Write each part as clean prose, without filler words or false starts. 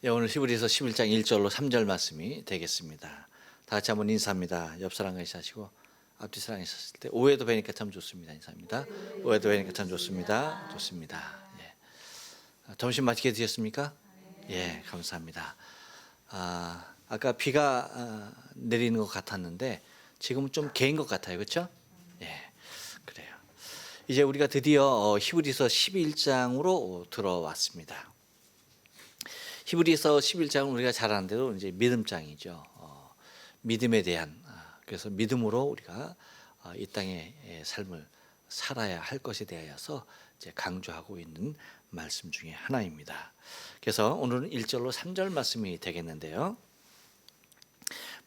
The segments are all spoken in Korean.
예, 오늘 히브리서 11장 1절로 3절 말씀이 되겠습니다. 다 같이 한번 인사합니다. 옆 사람과 인사하시고 앞뒤 사람과 있었을 때 오해도 뵈니까 참 좋습니다. 인사합니다. 오해도 뵈니까 참 좋습니다. 좋습니다. 예. 점심 맛있게 드셨습니까? 예, 감사합니다. 아까 비가 내리는 것 같았는데 지금은 좀 개인 것 같아요. 그렇죠? 예, 그래요. 이제 우리가 드디어 히브리서 11장으로 들어왔습니다. 히브리서 11장은 우리가 잘 아는 대로 이제 믿음장이죠. 믿음에 대한, 그래서 믿음으로 우리가 이 땅의 삶을 살아야 할 것에 대하여서 이제 강조하고 있는 말씀 중에 하나입니다. 그래서 오늘은 1절로 3절 말씀이 되겠는데요.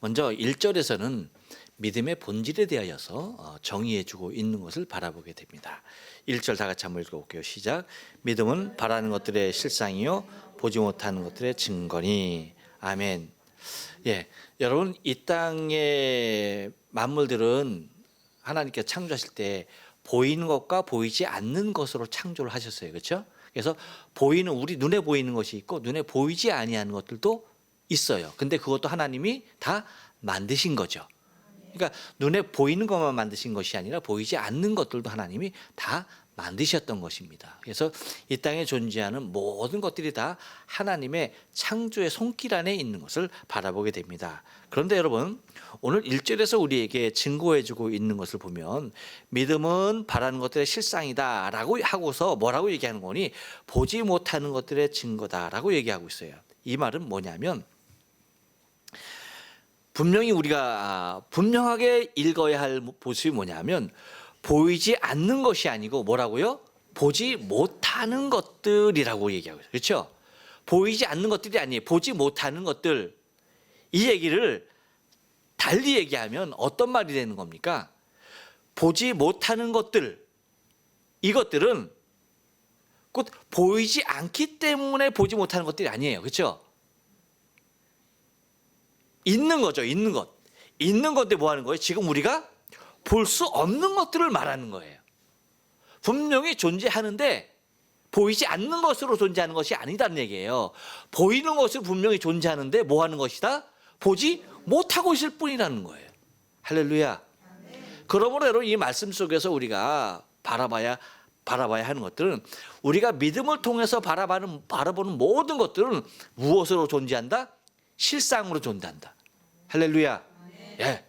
먼저 1절에서는 믿음의 본질에 대하여서 정의해주고 있는 것을 바라보게 됩니다. 1절 다 같이 한번 읽어볼게요. 시작. 믿음은 바라는 것들의 실상이요 보지 못하는 것들의 증거니. 아멘. 예, 여러분 이 땅의 만물들은 하나님께서 창조하실 때 보이는 것과 보이지 않는 것으로 창조를 하셨어요. 그렇죠? 그래서 보이는, 우리 눈에 보이는 것이 있고 눈에 보이지 아니하는 것들도 있어요. 근데 그것도 하나님이 다 만드신 거죠. 그러니까 눈에 보이는 것만 만드신 것이 아니라 보이지 않는 것들도 하나님이 다 만드셨던 것입니다. 그래서 이 땅에 존재하는 모든 것들이 다 하나님의 창조의 손길 안에 있는 것을 바라보게 됩니다. 그런데 여러분, 오늘 1절에서 우리에게 증거해주고 있는 것을 보면 믿음은 바라는 것들의 실상이다 라고 하고서 뭐라고 얘기하는 거니? 보지 못하는 것들의 증거다 라고 얘기하고 있어요. 이 말은 뭐냐면 분명히 우리가 분명하게 읽어야 할 모습이 뭐냐면 보이지 않는 것이 아니고 뭐라고요? 보지 못하는 것들이라고 얘기하고 있어요. 그렇죠? 보이지 않는 것들이 아니에요. 보지 못하는 것들. 이 얘기를 달리 얘기하면 어떤 말이 되는 겁니까? 보지 못하는 것들, 이것들은 곧 보이지 않기 때문에 보지 못하는 것들이 아니에요. 그렇죠? 있는 거죠. 있는 것. 있는 건데 뭐 하는 거예요? 지금 우리가 볼 수 없는 것들을 말하는 거예요. 분명히 존재하는데 보이지 않는 것으로 존재하는 것이 아니다는 얘기예요. 보이는 것으로 분명히 존재하는데 뭐 하는 것이다? 보지 못하고 있을 뿐이라는 거예요. 할렐루야. 그러므로 여러분 이 말씀 속에서 우리가 바라봐야 하는 것들은 우리가 믿음을 통해서 바라보는 모든 것들은 무엇으로 존재한다? 실상으로 존재한다. 할렐루야. 예.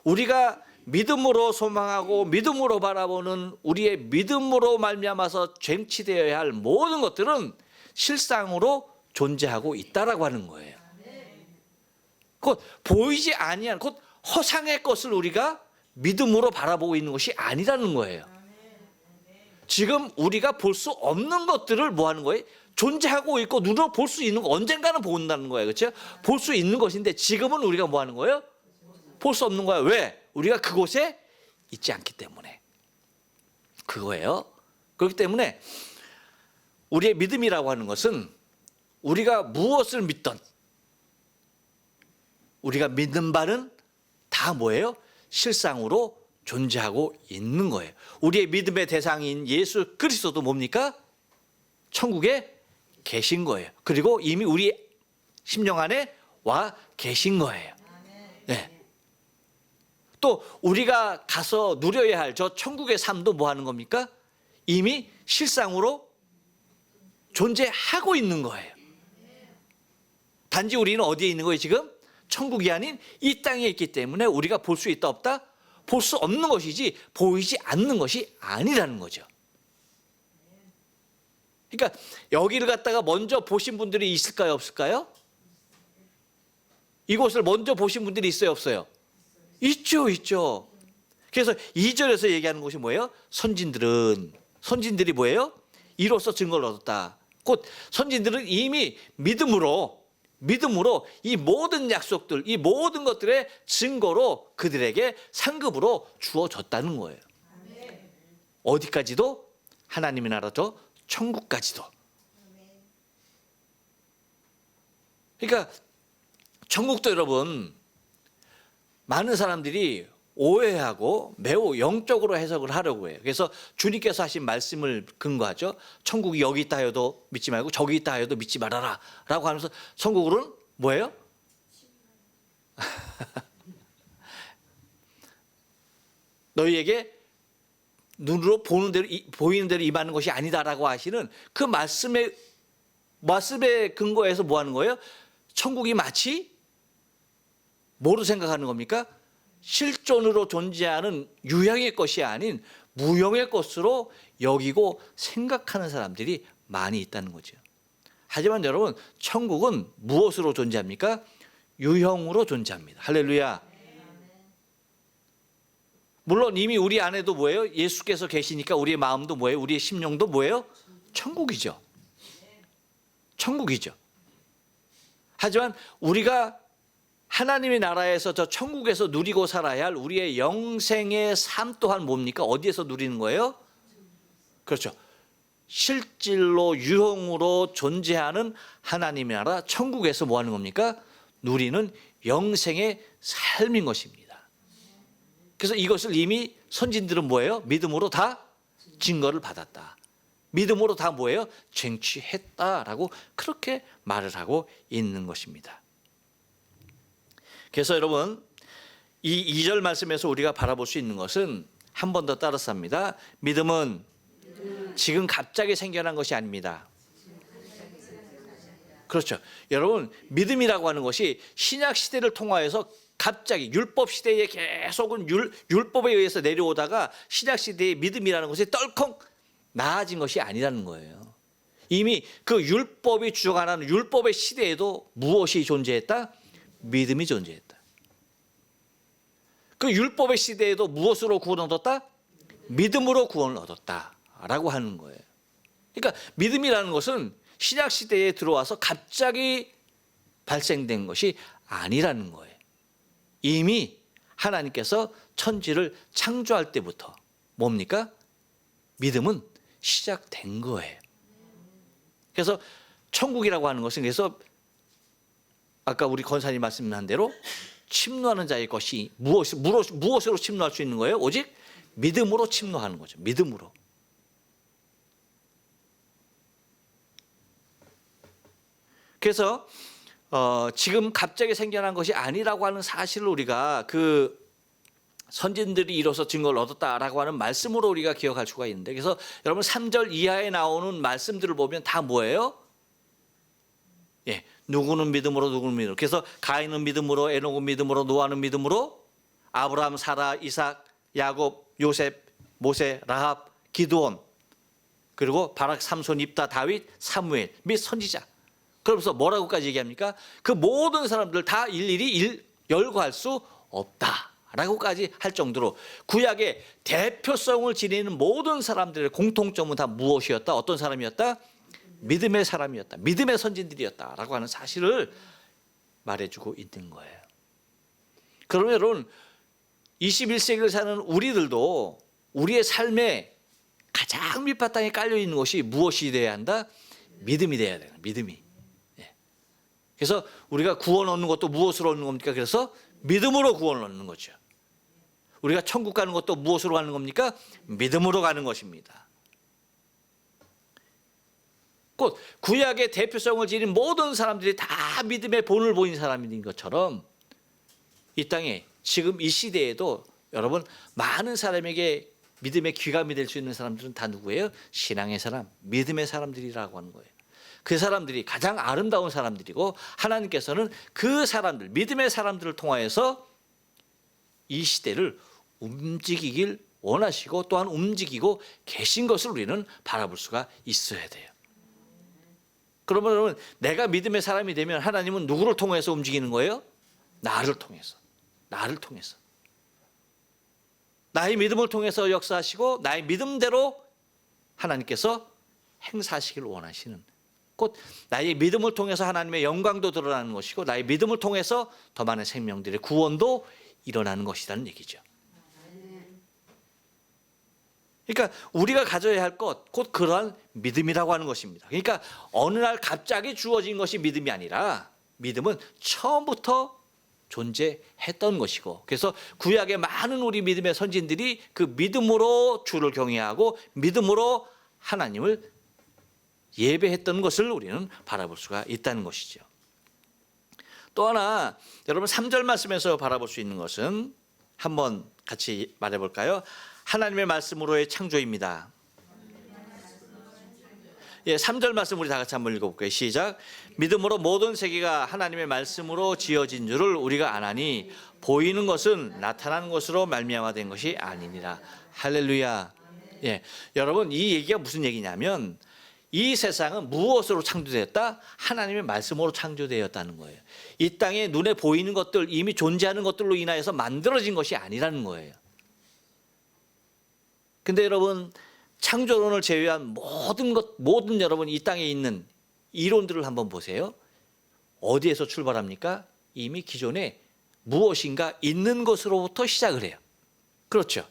우리가 믿음으로 소망하고 믿음으로 바라보는 우리의 믿음으로 말미암아서 쟁취되어야 할 모든 것들은 실상으로 존재하고 있다라고 하는 거예요. 곧 보이지 아니한, 곧 허상의 것을 우리가 믿음으로 바라보고 있는 것이 아니라는 거예요. 지금 우리가 볼 수 없는 것들을 뭐 하는 거예요? 존재하고 있고 눈으로 볼 수 있는 거 언젠가는 본다는 거예요. 그렇죠? 볼 수 있는 것인데 지금은 우리가 뭐 하는 거예요? 볼 수 없는 거예요. 왜? 우리가 그곳에 있지 않기 때문에. 그거예요. 그렇기 때문에 우리의 믿음이라고 하는 것은 우리가 무엇을 믿던 우리가 믿는 바는 다 뭐예요? 실상으로 존재하고 있는 거예요. 우리의 믿음의 대상인 예수 그리스도도 뭡니까? 천국에 계신 거예요. 그리고 이미 우리 심령 안에 와 계신 거예요. 네. 또 우리가 가서 누려야 할 저 천국의 삶도 뭐 하는 겁니까? 이미 실상으로 존재하고 있는 거예요. 단지 우리는 어디에 있는 거예요 지금? 천국이 아닌 이 땅에 있기 때문에 우리가 볼 수 있다 없다? 볼 수 없는 것이지 보이지 않는 것이 아니라는 거죠. 그러니까 여기를 갖다가 먼저 보신 분들이 있을까요 없을까요? 이곳을 먼저 보신 분들이 있어요 없어요? 있죠. 그래서 2절에서 얘기하는 것이 뭐예요? 선진들이 뭐예요? 이로써 증거를 얻었다. 곧 선진들은 이미 믿음으로 이 모든 약속들, 이 모든 것들의 증거로 그들에게 상급으로 주어졌다는 거예요. 어디까지도? 하나님의 나라죠. 천국까지도. 그러니까 천국도 여러분 많은 사람들이 오해하고 매우 영적으로 해석을 하려고 해요. 그래서 주님께서 하신 말씀을 근거하죠. 천국이 여기 있다 해도 믿지 말고 저기 있다 해도 믿지 말아라 라고 하면서 천국은 뭐예요? 너희에게 눈으로 보이는 대로 임하는 것이 아니다라고 하시는 그 말씀의 근거에서 뭐 하는 거예요? 천국이 마치 뭐로 생각하는 겁니까? 실존으로 존재하는 유형의 것이 아닌 무형의 것으로 여기고 생각하는 사람들이 많이 있다는 거죠. 하지만 여러분, 천국은 무엇으로 존재합니까? 유형으로 존재합니다. 할렐루야. 물론 이미 우리 안에도 뭐예요? 예수께서 계시니까 우리의 마음도 뭐예요? 우리의 심령도 뭐예요? 천국이죠. 천국이죠. 하지만 우리가 하나님의 나라에서 저 천국에서 누리고 살아야 할 우리의 영생의 삶 또한 뭡니까? 어디에서 누리는 거예요? 그렇죠. 실질로 유형으로 존재하는 하나님의 나라 천국에서 뭐 하는 겁니까? 누리는 영생의 삶인 것입니다. 그래서 이것을 이미 선진들은 뭐예요? 믿음으로 다 증거를 받았다. 믿음으로 다 뭐예요? 쟁취했다라고 그렇게 말을 하고 있는 것입니다. 그래서 여러분, 이 2절 말씀에서 우리가 바라볼 수 있는 것은 한 번 더 따라서 합니다. 믿음은 지금 갑자기 생겨난 것이 아닙니다. 그렇죠. 여러분, 믿음이라고 하는 것이 신약 시대를 통하여서 갑자기 율법 시대에 계속은 율법에 의해서 내려오다가 신약 시대의 믿음이라는 것이 떨컹 나아진 것이 아니라는 거예요. 이미 그 율법이 주장하는 율법의 시대에도 무엇이 존재했다? 믿음이 존재했다. 그 율법의 시대에도 무엇으로 구원을 얻었다? 믿음으로 구원을 얻었다라고 하는 거예요. 그러니까 믿음이라는 것은 신약 시대에 들어와서 갑자기 발생된 것이 아니라는 거예요. 이미 하나님께서 천지를 창조할 때부터 뭡니까? 믿음은 시작된 거예요. 그래서 천국이라고 하는 것은 그래서 아까 우리 권사님 말씀한 대로 침노하는 자의 것이 무엇으로 침노할 수 있는 거예요? 오직 믿음으로 침노하는 거죠. 믿음으로. 그래서 지금 갑자기 생겨난 것이 아니라고 하는 사실을 우리가 그 선진들이 이로써 증거를 얻었다라고 하는 말씀으로 우리가 기억할 수가 있는데, 그래서 여러분 3절 이하에 나오는 말씀들을 보면 다 뭐예요? 예, 누구는 믿음으로 누구는 믿음으로. 그래서 가인은 믿음으로, 에녹은 믿음으로, 노아는 믿음으로, 아브라함, 사라, 이삭, 야곱, 요셉, 모세, 라합, 기드온, 그리고 바락, 삼손, 입다, 다윗, 사무엘 및 선지자. 그러면서 뭐라고까지 얘기합니까? 그 모든 사람들 다 일일이 열거할 수 없다라고까지 할 정도로 구약의 대표성을 지니는 모든 사람들의 공통점은 다 무엇이었다? 어떤 사람이었다? 믿음의 사람이었다. 믿음의 선진들이었다라고 하는 사실을 말해주고 있는 거예요. 그러면 여러분, 21세기를 사는 우리들도 우리의 삶에 가장 밑바탕에 깔려있는 것이 무엇이 되어야 한다? 믿음이 되어야 돼요. 믿음이. 그래서 우리가 구원 얻는 것도 무엇으로 얻는 겁니까? 그래서 믿음으로 구원을 얻는 거죠. 우리가 천국 가는 것도 무엇으로 가는 겁니까? 믿음으로 가는 것입니다. 곧 구약의 대표성을 지닌 모든 사람들이 다 믿음의 본을 보인 사람인 것처럼 이 땅에 지금 이 시대에도 여러분 많은 사람에게 믿음의 귀감이 될 수 있는 사람들은 다 누구예요? 신앙의 사람, 믿음의 사람들이라고 하는 거예요. 그 사람들이 가장 아름다운 사람들이고 하나님께서는 그 사람들, 믿음의 사람들을 통하여서 이 시대를 움직이길 원하시고 또한 움직이고 계신 것을 우리는 바라볼 수가 있어야 돼요. 그러면 여러분, 내가 믿음의 사람이 되면 하나님은 누구를 통해서 움직이는 거예요? 나를 통해서. 나를 통해서. 나의 믿음을 통해서 역사하시고 나의 믿음대로 하나님께서 행사하시길 원하시는, 곧 나의 믿음을 통해서 하나님의 영광도 드러나는 것이고 나의 믿음을 통해서 더 많은 생명들의 구원도 일어나는 것이라는 얘기죠. 그러니까 우리가 가져야 할 것, 곧 그러한 믿음이라고 하는 것입니다. 그러니까 어느 날 갑자기 주어진 것이 믿음이 아니라 믿음은 처음부터 존재했던 것이고, 그래서 구약의 많은 우리 믿음의 선진들이 그 믿음으로 주를 경외하고 믿음으로 하나님을 예배했던 것을 우리는 바라볼 수가 있다는 것이죠. 또 하나 여러분 3절 말씀에서 바라볼 수 있는 것은 한번 같이 말해볼까요? 하나님의 말씀으로의 창조입니다. 3절 말씀 우리 다 같이 한번 읽어볼까요? 시작. 믿음으로 모든 세계가 하나님의 말씀으로 지어진 줄을 우리가 아나니 보이는 것은 나타나는 것으로 말미암아 된 것이 아니니라. 할렐루야. 여러분 이 얘기가 무슨 얘기냐면 이 세상은 무엇으로 창조되었다? 하나님의 말씀으로 창조되었다는 거예요. 이 땅에 눈에 보이는 것들, 이미 존재하는 것들로 인하여서 만들어진 것이 아니라는 거예요. 근데 여러분 창조론을 제외한 모든 여러분 이 땅에 있는 이론들을 한번 보세요. 어디에서 출발합니까? 이미 기존에 무엇인가 있는 것으로부터 시작을 해요. 그렇죠?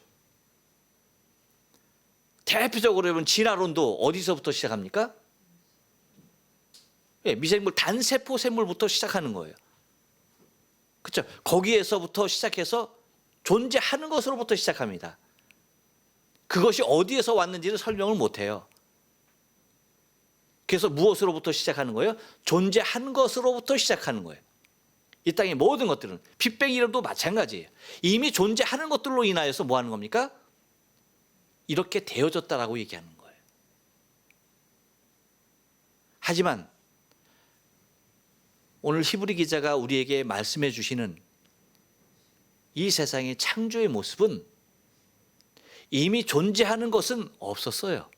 대표적으로 여러분 진화론도 어디서부터 시작합니까? 미생물 단세포 생물부터 시작하는 거예요. 그렇죠? 거기에서부터 시작해서 존재하는 것으로부터 시작합니다. 그것이 어디에서 왔는지는 설명을 못해요. 그래서 무엇으로부터 시작하는 거예요? 존재한 것으로부터 시작하는 거예요. 이 땅의 모든 것들은 빅뱅 이론도 마찬가지예요. 이미 존재하는 것들로 인하여서 뭐 하는 겁니까? 이렇게 되어졌다라고 얘기하는 거예요. 하지만 오늘 히브리 기자가 우리에게 말씀해 주시는 이 세상의 창조의 모습은 이미 존재하는 것은 없었어요.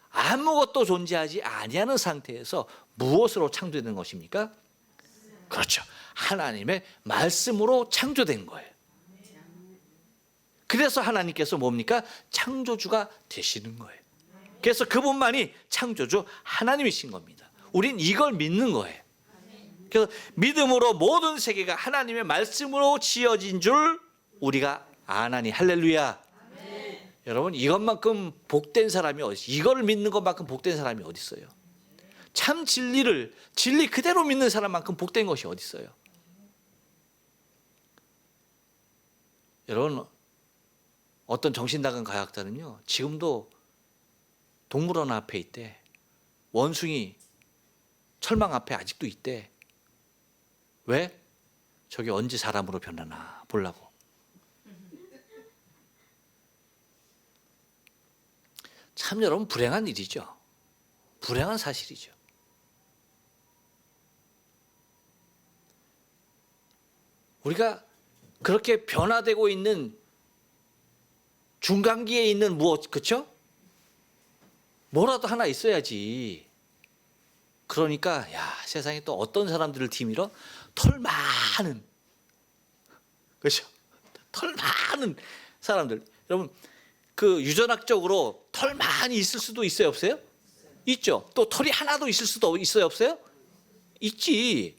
아무것도 존재하지 아니하는 상태에서 무엇으로 창조된 것입니까? 그렇죠. 하나님의 말씀으로 창조된 거예요. 그래서 하나님께서 뭡니까? 창조주가 되시는 거예요. 그래서 그분만이 창조주 하나님이신 겁니다. 우린 이걸 믿는 거예요. 그래서 믿음으로 모든 세계가 하나님의 말씀으로 지어진 줄 우리가 아나니. 할렐루야. 아멘. 여러분 이것만큼 복된 사람이 어디 있어요? 이걸 믿는 것만큼 복된 사람이 어디 있어요? 참 진리 그대로 믿는 사람만큼 복된 것이 어디 있어요? 여러분 어떤 정신나간 과학자는요 지금도 동물원 앞에 있대. 원숭이 철망 앞에 아직도 있대. 왜? 저게 언제 사람으로 변하나 보려고. 참 여러분 불행한 일이죠. 불행한 사실이죠. 우리가 그렇게 변화되고 있는 중간기에 있는 무엇, 그렇죠? 뭐라도 하나 있어야지. 그러니까 세상에 또 어떤 사람들을 뒤밀어? 털 많은, 그렇죠? 털 많은 사람들. 여러분 그 유전학적으로 털 많이 있을 수도 있어요, 없어요? 있죠. 또 털이 하나도 있을 수도 있어요, 없어요? 있지.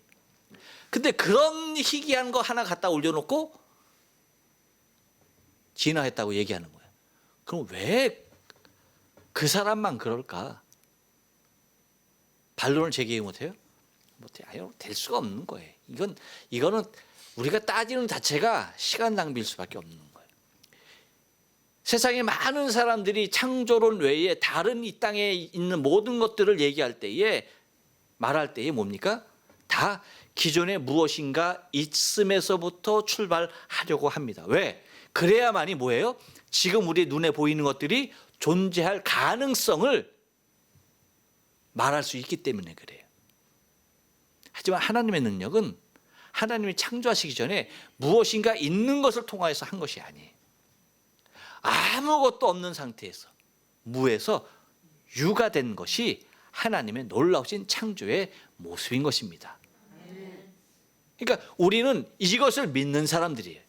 근데 그런 희귀한 거 하나 갖다 올려놓고 진화했다고 얘기하는 거예요. 그럼 왜 그 사람만 그럴까? 반론을 제기해 못해요? 못해요. 될 수가 없는 거예요. 이거는 우리가 따지는 자체가 시간 낭비일 수밖에 없는 거예요. 세상에 많은 사람들이 창조론 외에 다른 이 땅에 있는 모든 것들을 얘기할 때에 말할 때에 뭡니까? 다 기존에 무엇인가 있음에서부터 출발하려고 합니다. 왜? 그래야만이 뭐예요? 지금 우리 눈에 보이는 것들이 존재할 가능성을 말할 수 있기 때문에 그래요. 하지만 하나님의 능력은 하나님이 창조하시기 전에 무엇인가 있는 것을 통하여서 한 것이 아니에요. 아무것도 없는 상태에서 무에서 유가 된 것이 하나님의 놀라우신 창조의 모습인 것입니다. 그러니까 우리는 이것을 믿는 사람들이에요.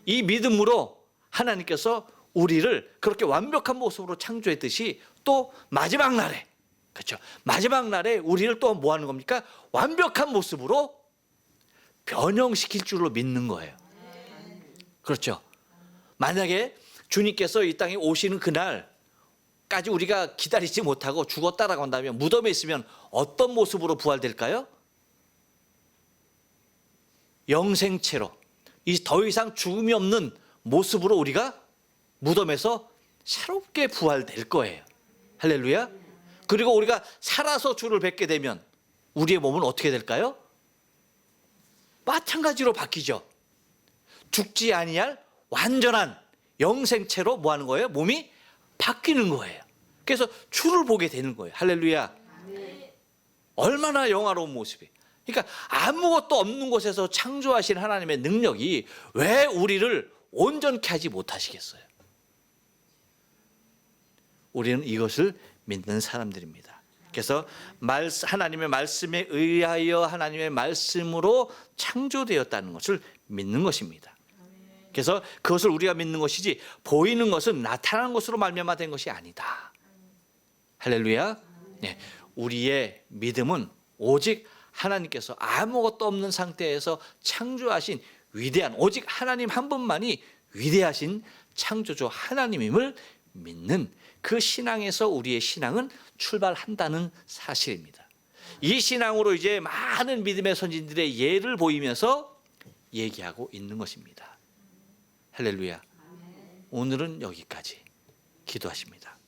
이 믿음으로 하나님께서 우리를 그렇게 완벽한 모습으로 창조했듯이 또 마지막 날에, 그렇죠? 마지막 날에 우리를 또 뭐 하는 겁니까? 완벽한 모습으로 변형시킬 줄로 믿는 거예요. 그렇죠? 만약에 주님께서 이 땅에 오시는 그날까지 우리가 기다리지 못하고 죽었다라고 한다면 무덤에 있으면 어떤 모습으로 부활될까요? 영생체로 이 더 이상 죽음이 없는 모습으로 우리가 무덤에서 새롭게 부활될 거예요. 할렐루야. 그리고 우리가 살아서 주를 뵙게 되면 우리의 몸은 어떻게 될까요? 마찬가지로 바뀌죠. 죽지 아니할 완전한 영생체로 뭐 하는 거예요? 몸이 바뀌는 거예요. 그래서 주를 보게 되는 거예요. 할렐루야. 얼마나 영화로운 모습이. 그러니까 아무것도 없는 곳에서 창조하신 하나님의 능력이 왜 우리를 온전케 하지 못하시겠어요? 우리는 이것을 믿는 사람들입니다. 그래서 하나님의 말씀에 의하여 하나님의 말씀으로 창조되었다는 것을 믿는 것입니다. 그래서 그것을 우리가 믿는 것이지 보이는 것은 나타나는 것으로 말미암아 된 것이 아니다. 할렐루야. 네, 우리의 믿음은 오직 하나님께서 아무것도 없는 상태에서 창조하신 위대한, 오직 하나님 한 분만이 위대하신 창조주 하나님임을 믿는 그 신앙에서 우리의 신앙은 출발한다는 사실입니다. 이 신앙으로 이제 많은 믿음의 선진들의 예를 보이면서 얘기하고 있는 것입니다. 할렐루야. 오늘은 여기까지. 기도하십니다.